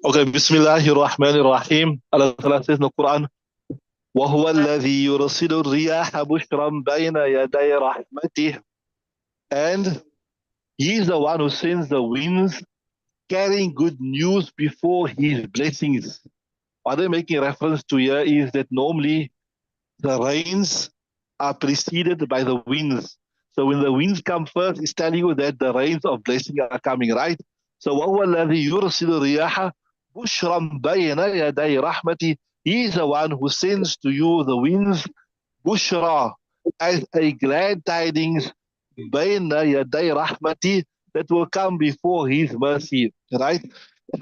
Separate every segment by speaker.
Speaker 1: Okay, Bismillahir Rahmanir Rahim. Allah Ta'ala says in the Quran, وَهُوَ الَّذِي يُرْسِلُ الرِّيَاحَ بُشْرًا بَيْنَ يَدَيْ رَحْمَتِهِ. And He is the one who sends the winds carrying good news before His blessings. What they're making reference to here is that normally the rains are preceded by the winds. So when the winds come first, it's telling you that the rains of blessing are coming, right? So وَهُوَ الَّذِي يُرْسِلُ الرِّيَاحَ بُشْرًا بَيْنَ يَدَيْ رَحْمَتِهِ. He is the one who sends to you the winds, bushra, as a glad tidings, بَيْنَ يَدَيْ رَحْمَتِهِ, that will come before His mercy, right?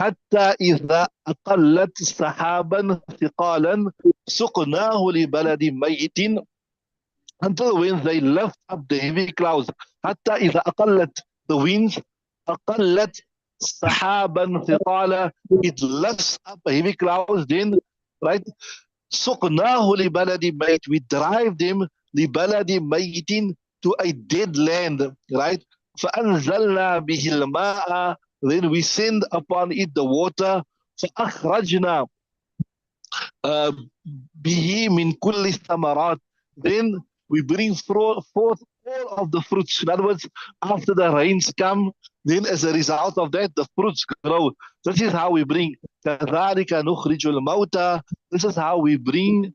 Speaker 1: حتى إذا أقلت سحابا ثقالا سقناه لبلد ميت, until when they lift up the heavy clouds. حتى إذا أقلت, the winds, أقلت سحابا ثقالا, it lifts up heavy clouds, then, right? سقناه لبلد ميت, we drive them لبلد ميت, to a dead land, right? فأنزلنا به الماء, then we send upon it the water. فأخرجنا به من كل الثمرات, then we bring forth all of the fruits. In other words, after the rains come, then as a result of that, the fruits grow. This is how we bring كذلك نخرج الموتى. This is how we bring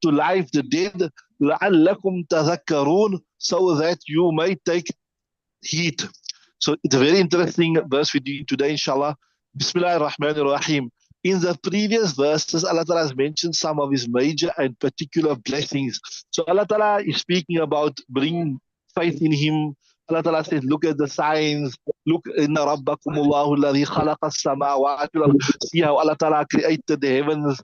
Speaker 1: to life the dead. لعلكم تذكرون, so that you may take heed. So it's a very interesting verse we do today, inshallah. Bismillah ar-Rahman ar-Rahim. In the previous verses, Allah Ta'ala has mentioned some of His major and particular blessings. So Allah Ta'ala is speaking about bringing faith in Him. Allah Ta'ala says, look at the signs. Look, inna rabbakumullahu alladhi khalaqa as-samawati. See how Allah Ta'ala created the heavens.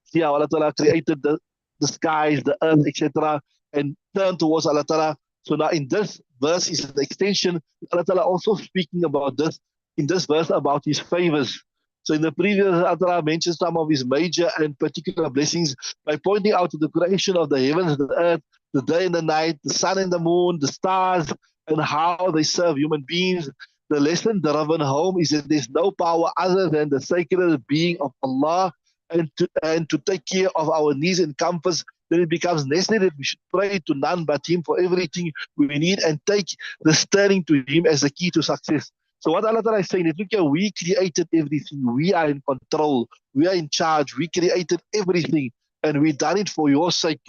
Speaker 1: See how Allah Ta'ala created the skies, the earth, etc. And turn towards Allah Ta'ala. So now in this verse is an extension. Allah Ta'ala also speaking about this, in this verse, about His favors. So in the previous, Allah Ta'ala mentioned some of His major and particular blessings by pointing out to the creation of the heavens and the earth, the day and the night, the sun and the moon, the stars, and how they serve human beings. The lesson driven home is that there's no power other than the sacred being of Allah, and to take care of our needs and comforts. Then it becomes necessary that we should pray to none but Him for everything we need, and take the steering to Him as the key to success. So what Allah Ta'ala is saying is, look here, we created everything. We are in control. We are in charge. We created everything, and we done it for your sake.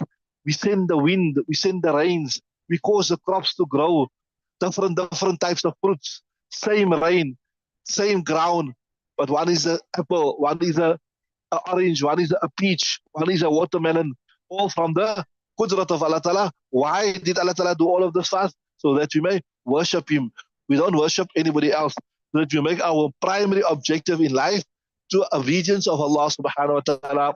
Speaker 1: We send the wind. We send the rains. We cause the crops to grow. Different types of fruits. Same rain, same ground, but one is an apple, one is a orange, one is a peach, one is a watermelon, all from the qudrat of Allah Ta'ala. Why did Allah Ta'ala do all of this for us? So that we may worship Him. We don't worship anybody else. So that we make our primary objective in life to obedience of Allah Subhanahu wa Ta'ala.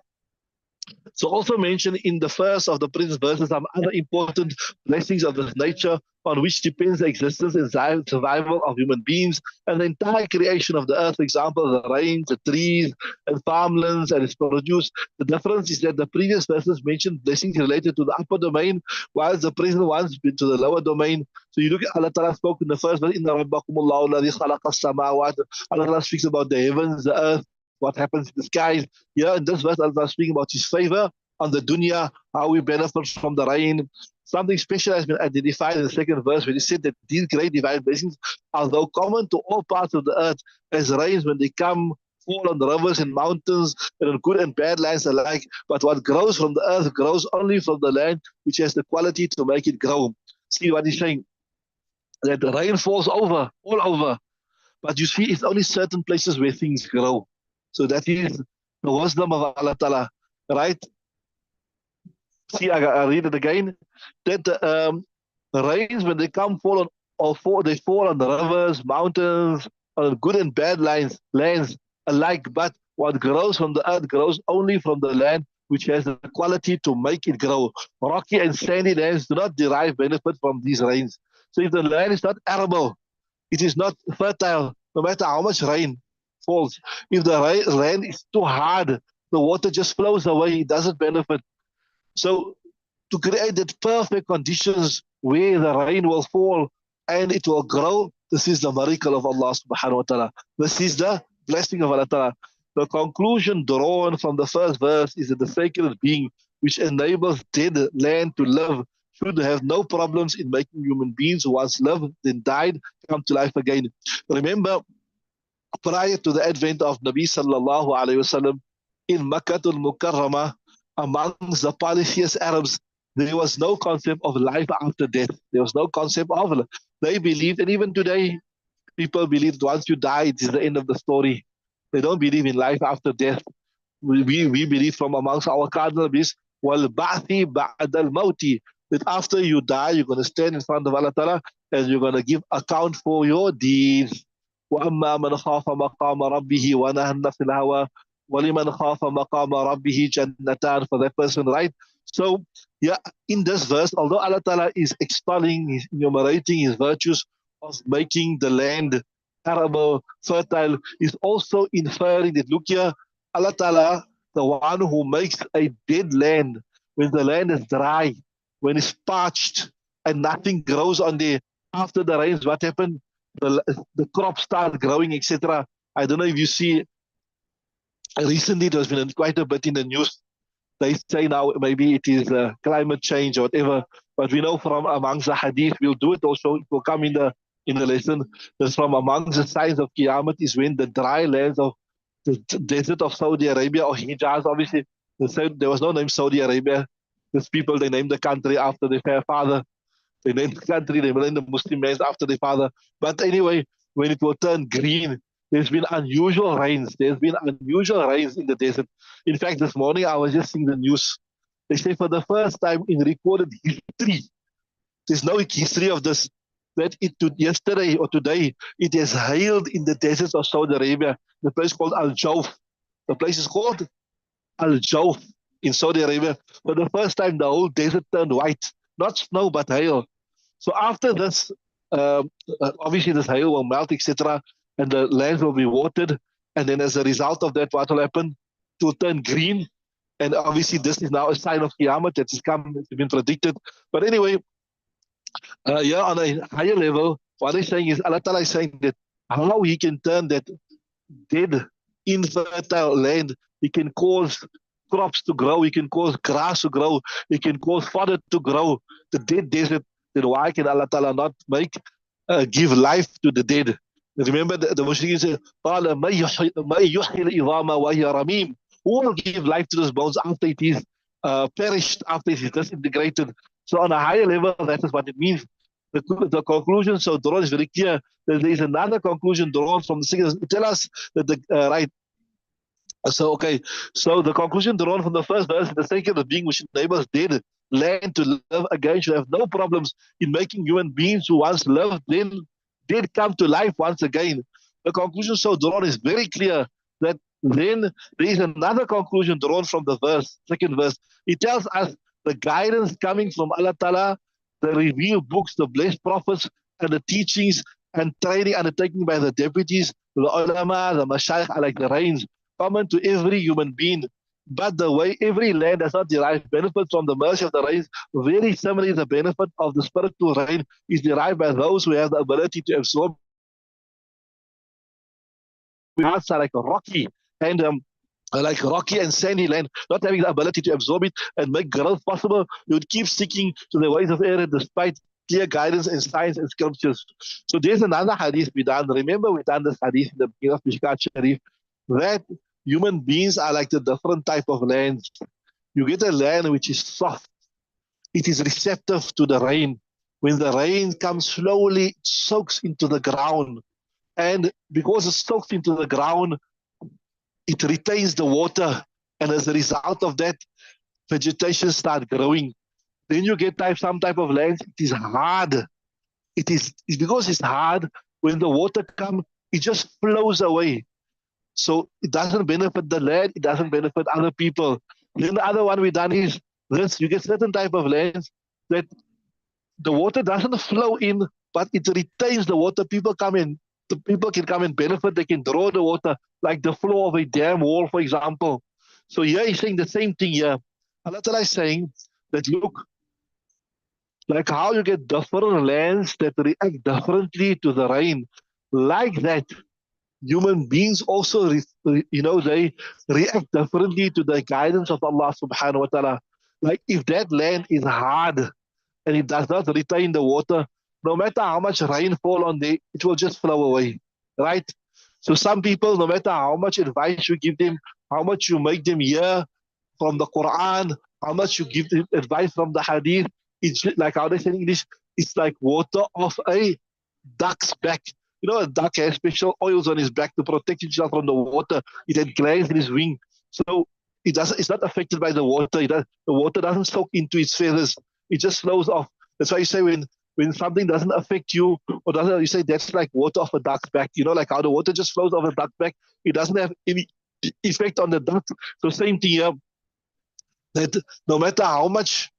Speaker 1: So also mentioned in the first of the previous verses some other important blessings of this nature on which depends the existence and survival of human beings and the entire creation of the earth. For example, the rains, the trees, and farmlands and its produce. The difference is that the previous verses mentioned blessings related to the upper domain, whilst the present ones to the lower domain. So you look at Allah Ta'ala spoke in the first verse, Inna rabbakumullahu alladhi khalaqa as-samawati. Allah Ta'ala speaks about the heavens, the earth, what happens in the skies. Here in this verse, Allah is speaking about His favor on the dunya, how we benefit from the rain. Something special has been identified in the second verse where He said that these great divine blessings, although common to all parts of the earth, as rains when they come, fall on the rivers and mountains and on good and bad lands alike. But what grows from the earth grows only from the land which has the quality to make it grow. See what He's saying? That the rain falls all over. But you see, it's only certain places where things grow. So that is the wisdom of Allah Ta'ala, right? See, I read it again. That the rains, when they come, they fall on the rivers, mountains, on good and bad lands alike. But What grows from the earth grows only from the land which has the quality to make it grow. Rocky and sandy lands do not derive benefit from these rains. So if the land is not arable, it is not fertile, no matter how much rain falls. If the land is too hard, the water just flows away, it doesn't benefit. So to create that perfect conditions where the rain will fall and it will grow, this is the miracle of Allah subhanahu wa ta'ala. This is the blessing of Allah ta'ala. The conclusion drawn from the first verse is that the sacred being which enables dead land to live should have no problems in making human beings who once lived, then died, come to life again. Remember, prior to the advent of Nabi sallallahu alayhi wasallam in Makkah al-Mukarramah, amongst the polytheist Arabs, there was no concept of life after death. There was no concept of. They believed, and even today, people believe that once you die, it is the end of the story. They don't believe in life after death. We believe from amongst our cardinal beliefs, وَالْبَعْثِ بَعْدَ الْمَوْتِ, that after you die, you're going to stand in front of Allah Ta'ala and you're going to give account for your deeds. وَأَمَّا مَنْ خَافَ مَقَامَ رَبِّهِ وَنَهَى النَّفْسَ الْهَوَى وَلِمَنْ خَافَ مَقَامَ رَبِّهِ جَنَّتَانِ, for that person, right? So, yeah, in this verse, although Allah Ta'ala is extolling, He's enumerating His virtues of making the land arable, fertile, is also inferring that, look here, Allah Ta'ala, the one who makes a dead land, when the land is dry, when it's parched, and nothing grows on there, after the rains, what happened? The crops start growing, etc. I don't know if you see, recently there's been quite a bit in the news. They say now maybe it is climate change or whatever, but we know from amongst the hadith, we'll do it also, it will come in the lesson, that from amongst the signs of Qiyamah is when the dry lands of the desert of Saudi Arabia or Hijaz, obviously, they said there was no name Saudi Arabia. These people, they named the country after their father. They named the country, they named the Muslim names after their father. But anyway, when it will turn green, there's been unusual rains. There's been unusual rains in the desert. In fact, this morning I was just seeing the news. They say for the first time in recorded history, there's no history of this, that yesterday or today, it has hailed in the deserts of Saudi Arabia, the place called Al-Jawf. The place is called Al-Jawf in Saudi Arabia. For the first time, the whole desert turned white. Not snow, but hail. So after this, obviously this hail will melt, etc., and the lands will be watered. And then as a result of that, what will happen? It will turn green. And obviously this is now a sign of Qiyamah that has come, it's been predicted. But anyway, yeah, on a higher level, what I'm saying is, Allah Ta'ala is saying that how He can turn that dead, infertile land, He can cause crops to grow, He can cause grass to grow, He can cause fodder to grow. The dead desert, then why can Allah Ta'ala not give life to the dead? Remember the Mushrikeen said, قَالَ مَن يُحْيِي الْعِظَامَ وَهِيَ رَمِيمٌ, who will give life to those bones after it is perished, after it is disintegrated? So on a higher level, that is what it means. The conclusion so drawn is very clear. That there is another conclusion drawn from the singers. Tell us that the right. So okay, so the conclusion drawn from the first verse, the sacred being which enables dead land to live again should have no problems in making human beings who once lived then did come to life once again. The conclusion so drawn is very clear. That then there is another conclusion drawn from the verse, second verse. It tells us the guidance coming from Allah Ta'ala, the revealed books, the blessed prophets, and the teachings and training undertaken by the deputies, the ulama, the mashayikh, are like the rains, common to every human being. But the way every land does not derive benefit from the mercy of the rains, very similarly, the benefit of the spiritual rain is derived by those who have the ability to absorb. Hearts are like rocky and sandy land, not having the ability to absorb it and make growth possible. You would keep sticking to the ways of error despite clear guidance and signs and scriptures. So there's another hadith we done. Remember we done this hadith in the beginning of Mishkat Sharif, that human beings are like the different type of lands. You get a land which is soft. It is receptive to the rain. When the rain comes slowly, it soaks into the ground. And because it soaks into the ground, it retains the water. And as a result of that, vegetation starts growing. Then you get some type of land, it is hard. It's because it's hard, when the water comes, it just flows away. So it doesn't benefit the land, it doesn't benefit other people. Then the other one we done is this: you get certain type of lands that the water doesn't flow in, but it retains the water. People come in, the people can come and benefit. They can draw the water, like the flow of a dam wall, for example. So here he's saying the same thing here. Allah Ta'ala is saying that look, like how you get different lands that react differently to the rain, like that human beings also, they react differently to the guidance of Allah Subhanahu wa Taala. Like if that land is hard and it does not retain the water, no matter how much rain fall on there, it will just flow away, right? So some people, no matter how much advice you give them, how much you make them hear from the Quran, how much you give them advice from the Hadith, it's like how they say in English, it's like water off a duck's back. You know, a duck has special oils on his back to protect himself from the water. It had glands in his wing, so it's not affected by the water. The water doesn't soak into its feathers. It just flows off. That's why you say when something doesn't affect you or doesn't, you say that's like water off a duck's back. You know, like how the water just flows off a duck's back. It doesn't have any effect on the duck. So same thing here. That no matter how much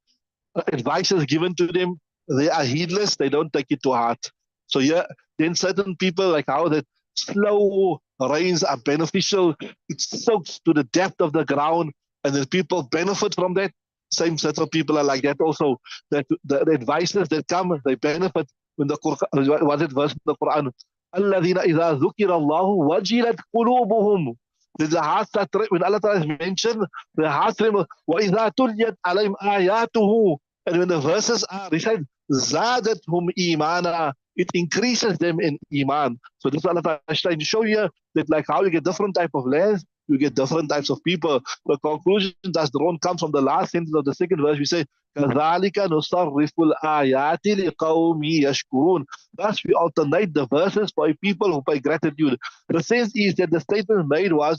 Speaker 1: advice is given to them, they are heedless. They don't take it to heart. So yeah, then certain people, like how that slow rains are beneficial. It soaks to the depth of the ground, and then people benefit from that. Same set of people are like that also. That the advices that come, they benefit when the Quran, was it verse in the Quran? الَّذِينَ إِذَا ذُكِرَ اللَّهُ وَجِلَتْ قُلُوبُهُم. The heart that when Allah Ta'ala is mentioned, the heart tremble. وَإِذَا تُلِيَتْ عَلَيْهِمْ آيَاتُهُ. And when the verses are recited, زَادَتْهُمْ إِيمَانًا. It increases them in iman. So this is Allah Ta'ala is trying to show you that like how you get different type of lands, you get different types of people. The conclusion that's drawn comes from the last sentence of the second verse. We say, كَذَلِكَ نُصَرِّفُ الْآيَاتِ لِقَوْمِ يَشْكُرُونَ. Thus we alternate the verses for people who pay gratitude. The sense is that the statement made was,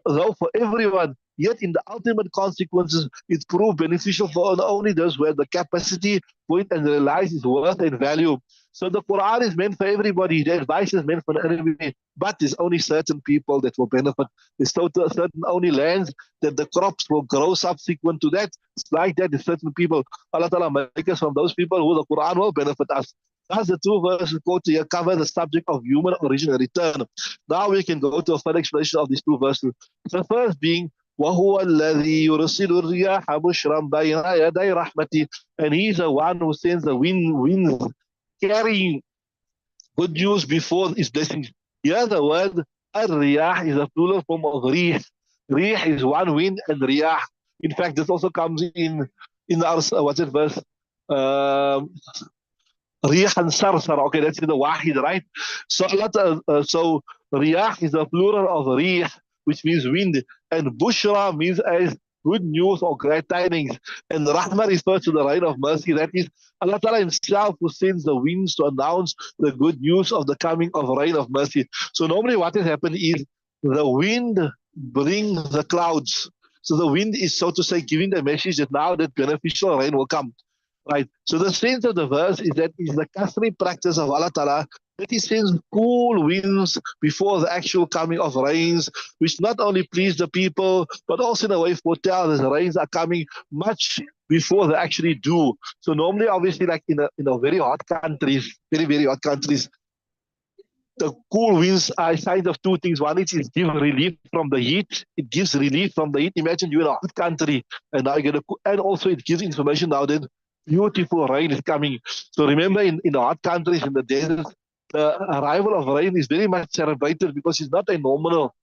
Speaker 1: though for everyone, yet in the ultimate consequences, it proved beneficial for only those who have the capacity for it and realize its worth and value. So the Quran is meant for everybody. The advice is meant for everybody. But there's only certain people that will benefit. There's certain only lands that the crops will grow subsequent to that. It's like that. There's certain people. Allah Ta'ala make us from those people who the Quran will benefit us. Thus, the two verses quoted here cover the subject of human origin and return. Now we can go to a further explanation of these two verses. The first being, وَهُوَ الَّذِي يُرْسِلُ الرِّيَاحَ بُشْرًا بَيْنَ يَدَيْ رَحْمَتِهِ. And he is the one who sends the winds carrying good news before his blessings. Here the word al-riyah is a plural form of rih. Rih is one wind and riyah. In fact, this also comes in our, what's it verse? Riyah and sarsar. Okay, that's in the wahid, right? So so riyah is a plural of rih, which means wind, and bushra means as good news or great tidings. And rahmah refers to the rain of mercy. That is Allah Ta'ala himself who sends the winds to announce the good news of the coming of rain of mercy. So normally what has happened is the wind brings the clouds. So the wind is, so to say, giving the message that now that beneficial rain will come. Right. So the sense of the verse is that is the customary practice of Allah Ta'ala that he sends cool winds before the actual coming of rains, which not only please the people, but also in a way foretell that the rains are coming much before they actually do. So normally, obviously, like in a very hot countries, very, very hot countries, the cool winds are signs of two things. One is it gives relief from the heat. It gives relief from the heat. Imagine you're in a hot country and now you get and also it gives information now that beautiful rain is coming. So remember, in the hot countries, in the deserts, the arrival of rain is very much celebrated because it's not a nominal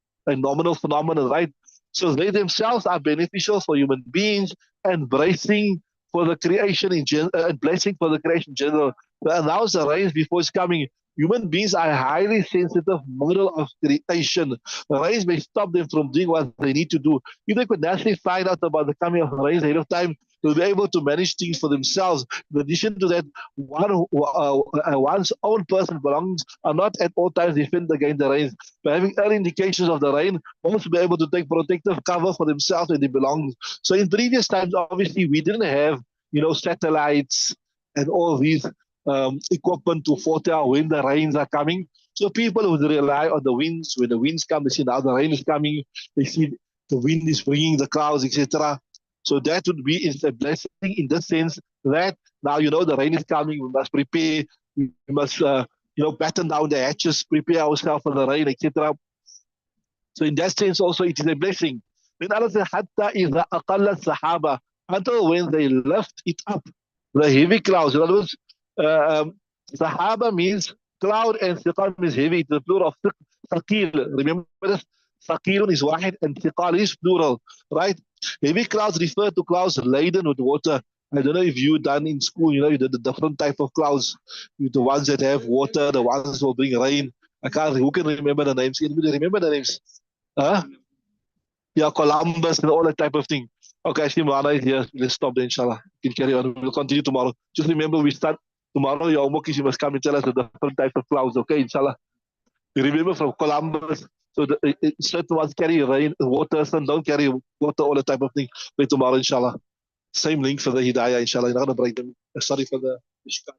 Speaker 1: phenomenon, right? So they themselves are beneficial for human beings and blessing for the creation in general, and blessing for the creation in general. To announce the rains before it's coming. Human beings are a highly sensitive model of creation. Rains may stop them from doing what they need to do. If they could naturally find out about the coming of rains ahead of time, they'll be able to manage things for themselves. In addition to that, one's own personal belongings are not at all times defended against the rains. By having early indications of the rain, one will be able to take protective cover for themselves and their belongings. So in previous times, obviously, we didn't have, satellites and all these equipment to foretell when the rains are coming. So people would rely on the winds. When the winds come, they see now the rain is coming. They see the wind is bringing the clouds, etc. So that would be a blessing in the sense that now the rain is coming. We must prepare. We must batten down the hatches, prepare ourselves for the rain, etc. So in that sense also it is a blessing. Then Allah says, Hatta إِذَا أَقَلَّ السَّحَابَ, until when they lift it up, the heavy clouds. In other words, Sahaba means cloud and thiqal means heavy. It's the plural of thaqil. Remember this? Thaqilun is wahid and thiqal is plural, right? Heavy clouds refer to clouds laden with water. I don't know if you done in school, you did the different type of clouds. The ones that have water, the ones that will bring rain. I can't, who can remember the names? Anybody remember the names? Huh? Yeah, Columbus and all that type of thing. Okay, I see Mara is here. Let's stop there, inshallah. We can carry on. We'll continue tomorrow. Just remember, we start tomorrow. Your homework is you must come and tell us the different types of clouds, okay, inshallah. You remember from Columbus, so certain ones carry rain, water, some don't carry water, all that type of thing. By tomorrow, inshallah. Same link for the Hidayah, inshallah. You're not going to break them. Sorry for the Ishkal.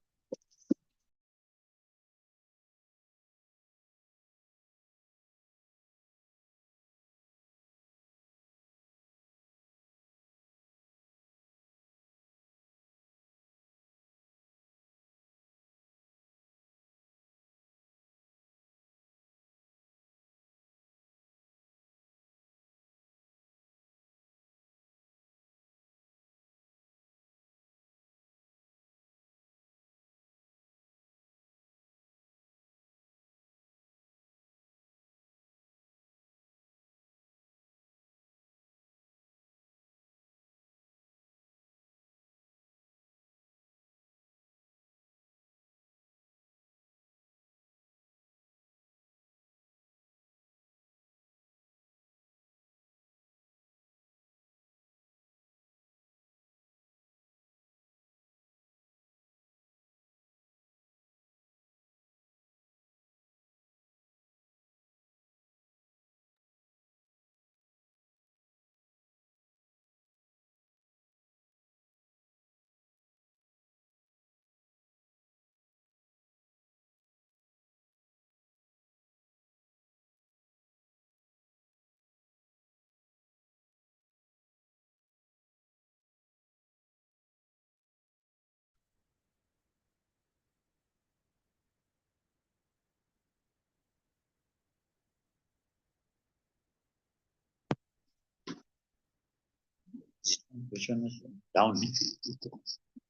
Speaker 2: Which one is down?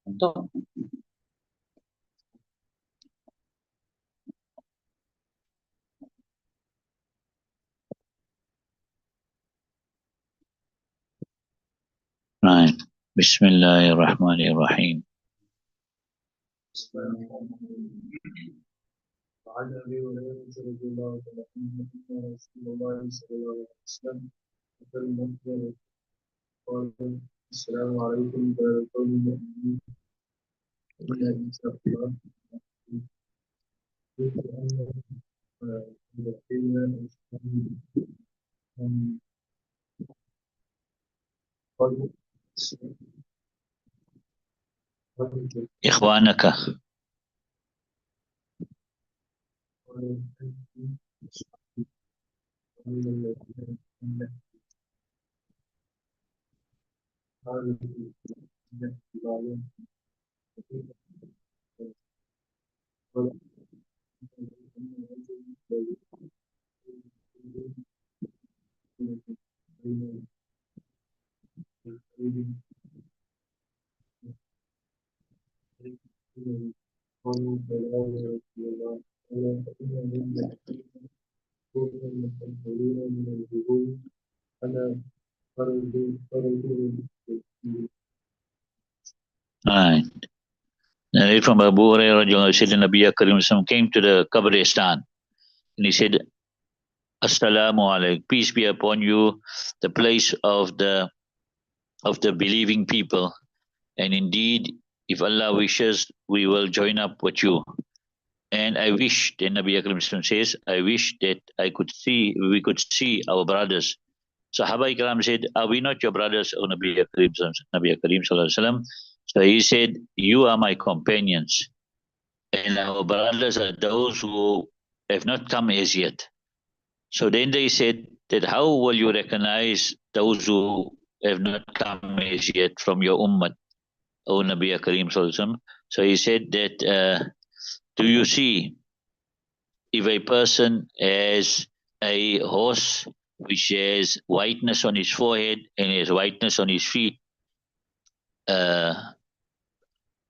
Speaker 2: On top. Right. Bismillahirrahmanirrahim.
Speaker 3: وعن ابي هريره رضي الله تعالى عنه ان رسول الله صلى الله عليه وسلم اتى المقبره قال السلام عليكم دار قوم المؤمنين الا ان شاء الله قلت ان يدخلنا قال
Speaker 2: إخوانك. Right. Narrate from Abu Hurairah radiallahu anhu said the Nabi Karim came to the Qabristan and he said, Assalamu alaikum, peace be upon you, the place of the believing people. And indeed, if Allah wishes, we will join up with you. And I wish, the Nabi Karim says, I wish that we could see our brothers. Sahaba Ikram said, are we not your brothers, O Nabi Karim Sallallahu Alaihi Wasallam? So he said, you are my companions. And our brothers are those who have not come as yet. So then they said that how will you recognize those who have not come as yet from your ummah, O Nabi Kareem Sallallahu Alaihi Wasallam? So he said that, do you see if a person has a horse which has whiteness on his forehead and has whiteness on his feet,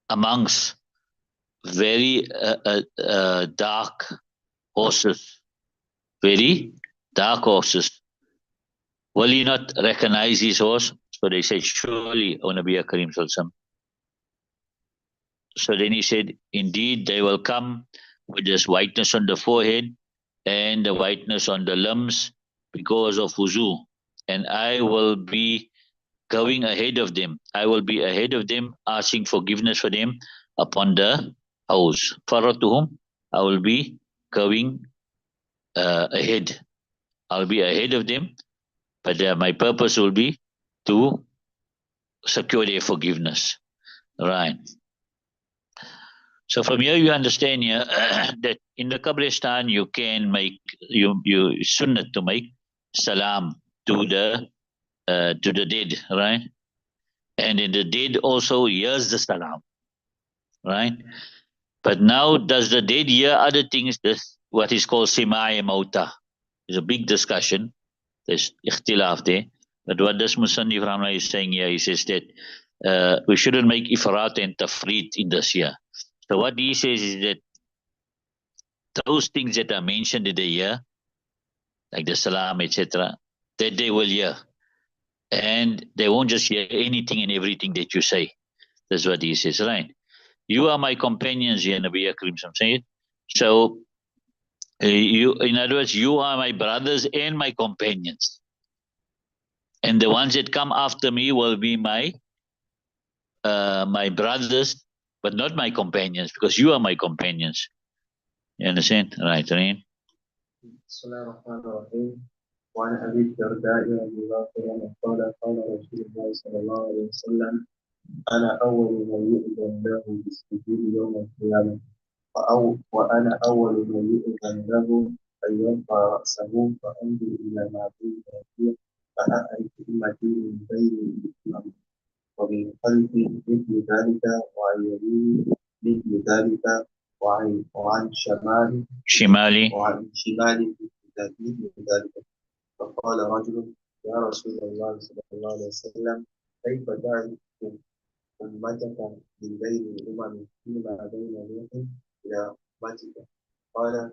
Speaker 2: amongst very dark horses, very dark horses, will he not recognize his horse? So they said, surely, O Nabi Kareem Sallallahu Alaihi Wasallam. So then he said, indeed, they will come with this whiteness on the forehead and the whiteness on the limbs because of wuzu. And I will be going ahead of them. I will be ahead of them, asking forgiveness for them upon the house. Faratuhum, I will be going ahead. I'll be ahead of them, but my purpose will be to secure their forgiveness. Right. So from here you understand here that in the Qabristan you can make you sunnah to make salam to the dead, right? And in the dead also hears the salam, right? But now does the dead hear other things? This what is called simai mauta. There's a big discussion. There's ikhtilaf there. But what this Musannif Rahman is saying here, he says that we shouldn't make ifrat and tafrit in this here. So what he says is that those things that are mentioned in the year, like the salam, etc., that they will hear. And they won't just hear anything and everything that you say. That's what he says, right? You are my companions here, Nabi Akram saying. So, you, in other words, you are my brothers and my companions. And the ones that come after me will be my brothers, but not my companions, because you are my companions. You understand? Right, right?
Speaker 3: وعن أبي الدرداء رضي الله عنه قال قال رسول الله صلى الله عليه وسلم أنا أول من يؤذن له بالسجود يوم القيامة وأنا أول من يؤذن له أن يرفع رأسه فأنظر إلى ما بين يديه فأعرف أمتي من بين الإمام ومن خلفي مثل ذلك وعن يميني مثل ذلك وعن شمالي مثل ذلك فقال رجل يا رسول الله صلى الله عليه وسلم كيف تعرف أمتك من بين الأمم فيما بين نوح إلى أمتك قال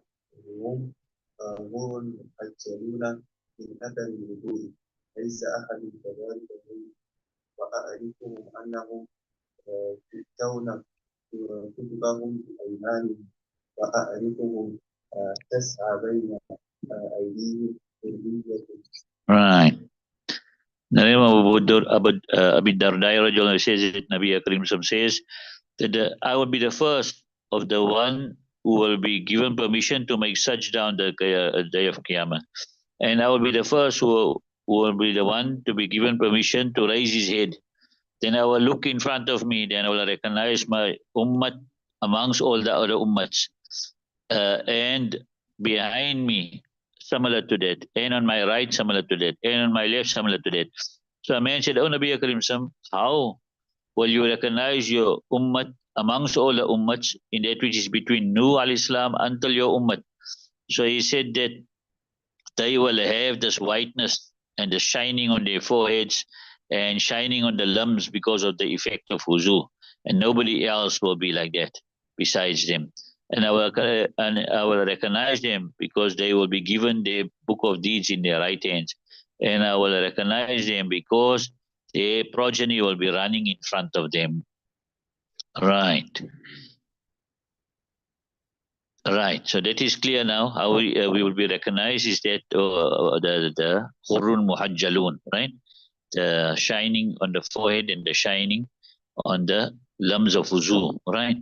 Speaker 3: هم غر محجلون من أثر الوضوء ليس أحد كذلك وأعرفهم أنهم يؤتون كتبهم بأيمانهم وأعرفهم تسعى بين أيديهم
Speaker 2: Right. Abu Darda says that Nabi Akram says that I will be the first of the one who will be given permission to make sajda on the day of Qiyamah. And I will be the first who will be the one to be given permission to raise his head. Then I will look in front of me, then I will recognize my ummat amongst all the other ummats. And behind me, similar to that, and on my right, similar to that, and on my left, similar to that. So a man said, Oh Nabi Karim, how will you recognize your ummat amongst all the ummats in that which is between Nuh al-Islam until your ummat? So he said that they will have this whiteness and the shining on their foreheads and shining on the limbs because of the effect of wuzu. And nobody else will be like that besides them. And I will recognize them because they will be given the book of deeds in their right hands. And I will recognize them because their progeny will be running in front of them. Right. Right. So that is clear now. How we will be recognized is that the Khurun Muhajjalun, right? The shining on the forehead and the shining on the limbs of wuzu, right?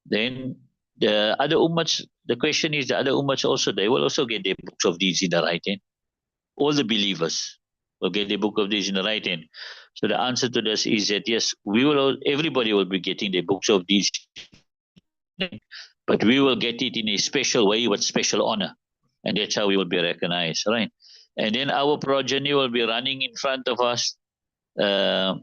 Speaker 2: Then the other ummats, the question is the other ummats also, they will also get their books of deeds in the right hand. All the believers will get their book of deeds in the right hand. So the answer to this is that yes, everybody will be getting their books of deeds. But we will get it in a special way with special honor. And that's how we will be recognized, right? And then our progeny will be running in front of us, either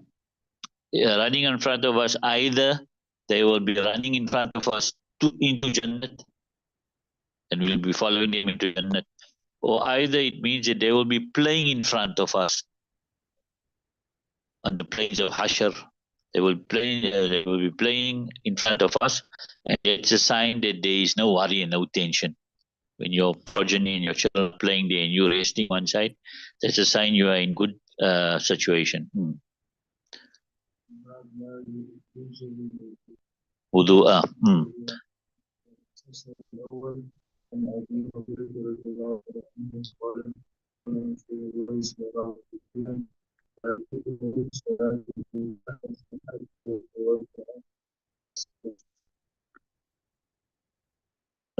Speaker 2: they will be running in front of us into Jannat, and we'll be following them into Jannat, or either it means that they will be playing in front of us on the plains of Hashr. They will be playing in front of us, and it's a sign that there is no worry and no tension. When your progeny and your children are playing there and you're resting one side, that's a sign you are in good situation. Wudu'a.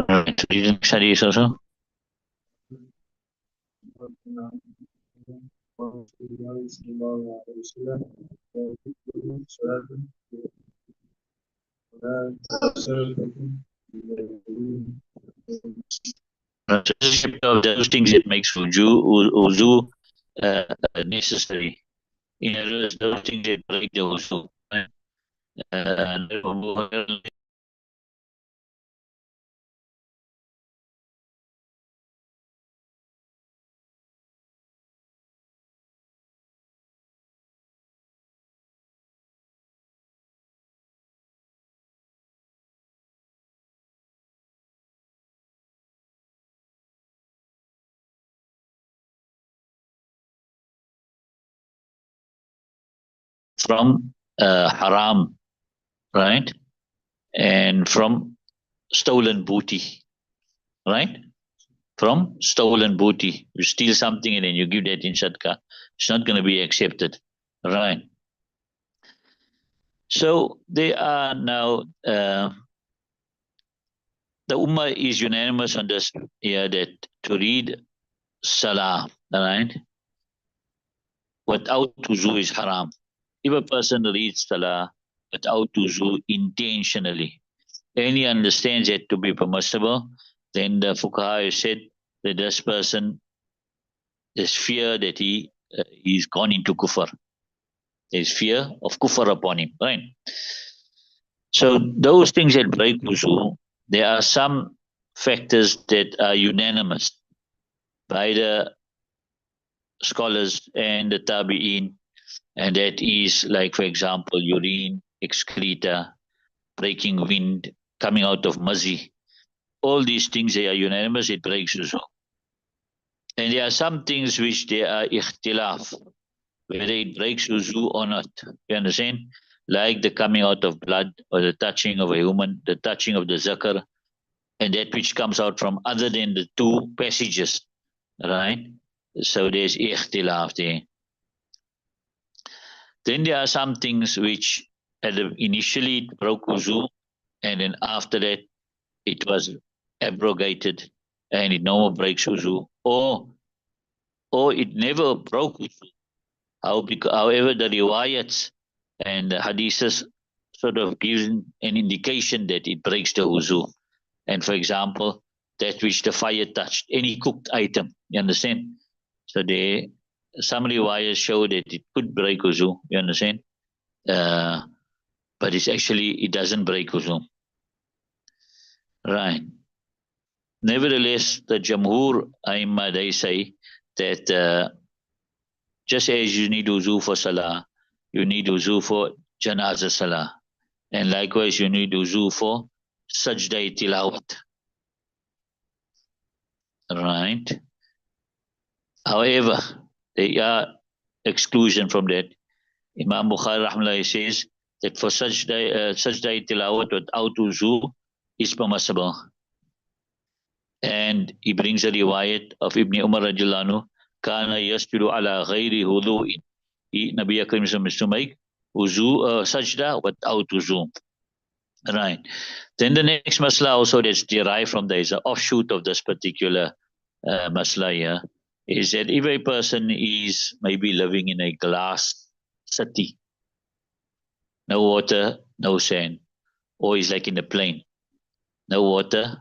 Speaker 2: Right. Read the next hadith also. So this is of those things that makes wuzu necessary. In other words, those things that break the wuzu. From haram, right? And from stolen booty, right? From stolen booty. You steal something and then you give that in sadaqah. It's not going to be accepted, right? So they are now, the Ummah is unanimous on this here that to read Salah, right, without wuzu is haram. If a person reads Salah without wuzu intentionally, and he understands it to be permissible, then the fuqaha has said that this person, there's fear that he's gone into kufr. There's fear of kufr upon him, right? So those things that break wuzu, there are some factors that are unanimous by the scholars and the tabi'in, and that is like, for example, urine, excreta, breaking wind, coming out of mazi. All these things, they are unanimous, it breaks wuzu. And there are some things which they are ikhtilaf, whether it breaks wuzu or not. You understand? Like the coming out of blood or the touching of a human, the touching of the zakar, and that which comes out from other than the two passages, right? So there's ikhtilaf there. Then there are some things which initially it broke wuzu, and then after that it was abrogated and it no more breaks wuzu, or it never broke wuzu. However, the riwayats and the hadiths sort of gives an indication that it breaks the wuzu. And for example, that which the fire touched, any cooked item, you understand? So some riwayats show that it could break wuzu, you understand? But it doesn't break wuzu. Right. Nevertheless, the Jamhur Aimma, they say that just as you need wuzu for salah, you need wuzu for janazah salah. And likewise, you need wuzu for sajda tilawat. Right. However, there are exclusion from that. Imam Bukhari rahmahullah says that for sajda tilawat without wuzu is permissible. And he brings a riwayat of Ibn Umar radiallahu anhu, kana yasjudu ala ghairi wudu'in. Nabi Akram used to make wuzu, sajda without wuzu. Right. Then the next masla also that's derived from there is an offshoot of this particular masla here, is that if a person is maybe living in a glass city, no water, no sand, or is like in a plane, no water,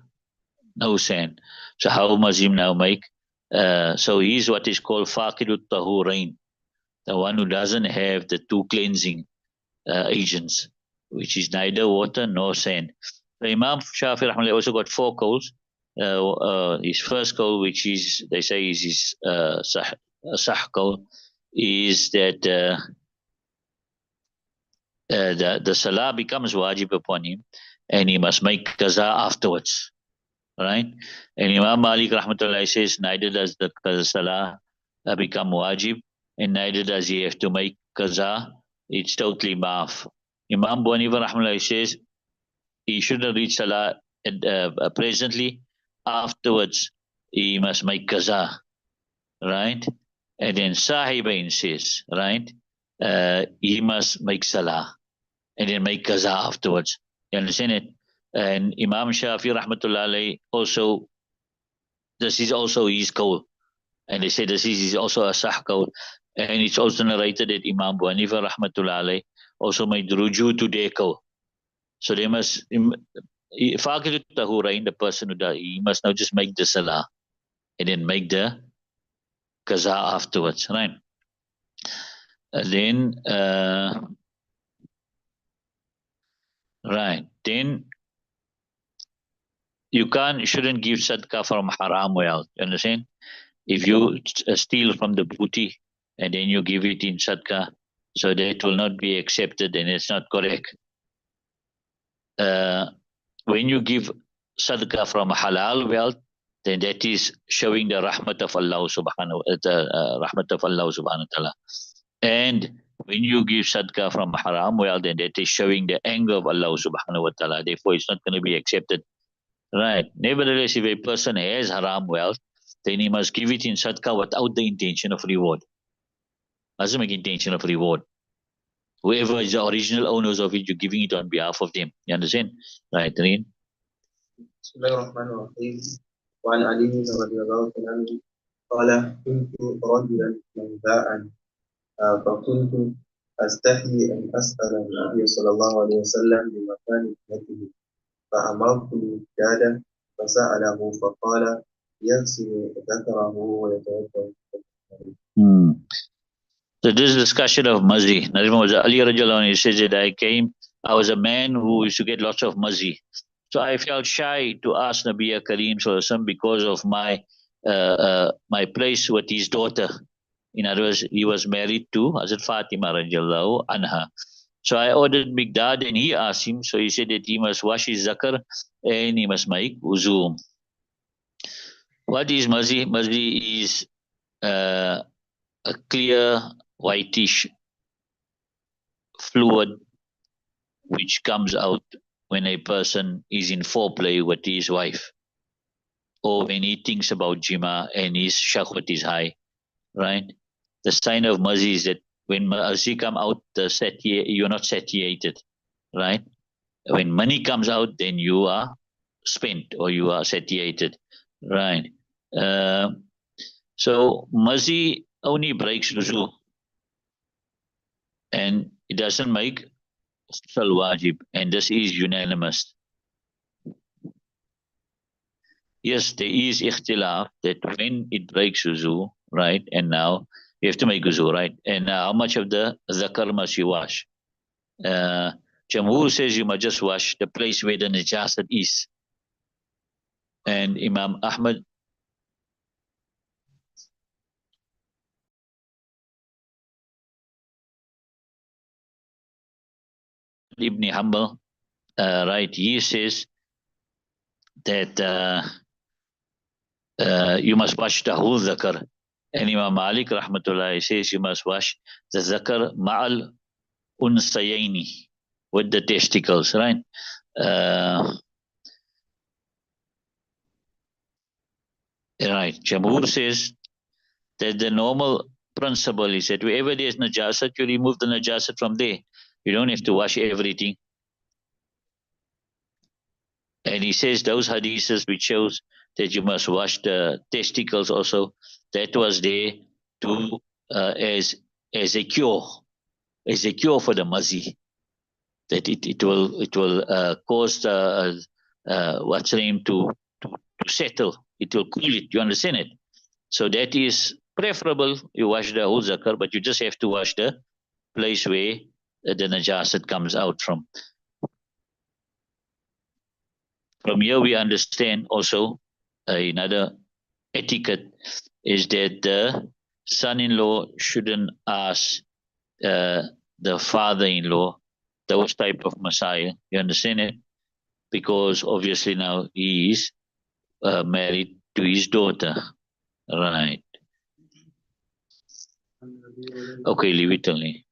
Speaker 2: no sand. So how must him now make? So he's what is called faqidut tahurain, the one who doesn't have the two cleansing agents, which is neither water nor sand. So Imam Shafi rahmatullahi also got 4 qawls. His first qawl, which is, they say, is his sah qawl, is that the salah becomes wajib upon him, and he must make qaza afterwards, right? And Imam Malik rahmatullahi says neither does the salah become wajib, and neither does he have to make qaza. It's totally maaf. Imam Abu Hanifa rahmatullahi says he shouldn't read salah presently. Afterwards, he must make qaza, right? And then Sahibain says, right, he must make salah and then make qaza afterwards. You understand it? And Imam Shafi rahmatullah alayhi also, this is also his qawl. And they say this is also a sah qawl. And it's also narrated that Imam Abu Hanifa rahmatullah alayhi also made ruju to their qawl. So they must, Faqidut tahurain, the person who does, he must now just make the salah and then make the qaza afterwards, right? Then, right, then you shouldn't give sadaqah from haram wealth. You understand? If you steal from the booty and then you give it in sadaqah, so that will not be accepted and it's not correct. When you give sadaqah from halal wealth, then that is showing the rahmat of Allah subhanahu wa ta'ala. And when you give sadaqah from haram wealth, then that is showing the anger of Allah subhanahu wa ta'ala. Therefore, it's not going to be accepted. Right. Nevertheless, if a person has haram wealth, then he must give it in sadaqah without the intention of reward. Doesn't make intention of reward. Whoever is the original owners of it, you're giving it on behalf of them. You understand? Right, Reen?
Speaker 3: Bismillahirrahmanirrahim. وعن علي رضي الله عنه قال كنت رجلا منباء فكنت أستحي أن أسأل النبي صلى الله عليه وسلم بمكان ابنته فأمرت المقداد فسأله فقال يغسل ذكره ويتوضأ.
Speaker 2: So this discussion of mazi. Ali radiallahu anhu says that I was a man who used to get lots of mazi. So I felt shy to ask Nabi Kareem Sallallahu Alaihi Wasallam because of my place with his daughter. In other words, he was married to Hazrat Fatima radiallahu anha. So I ordered Miqdad and he asked him. So he said that he must wash his zakar and he must make wuzu. What is mazi? Mazi is a clear whitish fluid which comes out when a person is in foreplay with his wife, or when he thinks about jima and his shahwat is high, right? The sign of mazi is that when mazi come out, you're not satiated, right? When money comes out, then you are spent or you are satiated, right? So mazi only breaks wuzu, and it doesn't make wajib, and this is unanimous. Yes, there is ikhtilaf that when it breaks wuzu, right, and now you have to make wuzu, right, and how much of the zakar must you wash? Jamhur says you must just wash the place where the najasat is, and Imam Ahmad Ibn Hanbal, right, he says that you must wash the whole zakar. And Imam Malik rahmatullah says you must wash the zakar ma'al unsayani, with the testicles, right? Right. Jamhur says that the normal principle is that wherever there's najasat, you remove the najasat from there. You don't have to wash everything. And he says those hadiths which shows that you must wash the testicles also, that was there to as a cure for the mazi, that it will cause what's the name, to settle. It will cool it. You understand it? So that is preferable. You wash the whole zakar, but you just have to wash the place where the najasat comes out from. From here, we understand also another etiquette is that the son-in-law shouldn't ask the father-in-law those type of Messiah. You understand it? Because obviously now he is married to his daughter. Right. Okay, leave it only.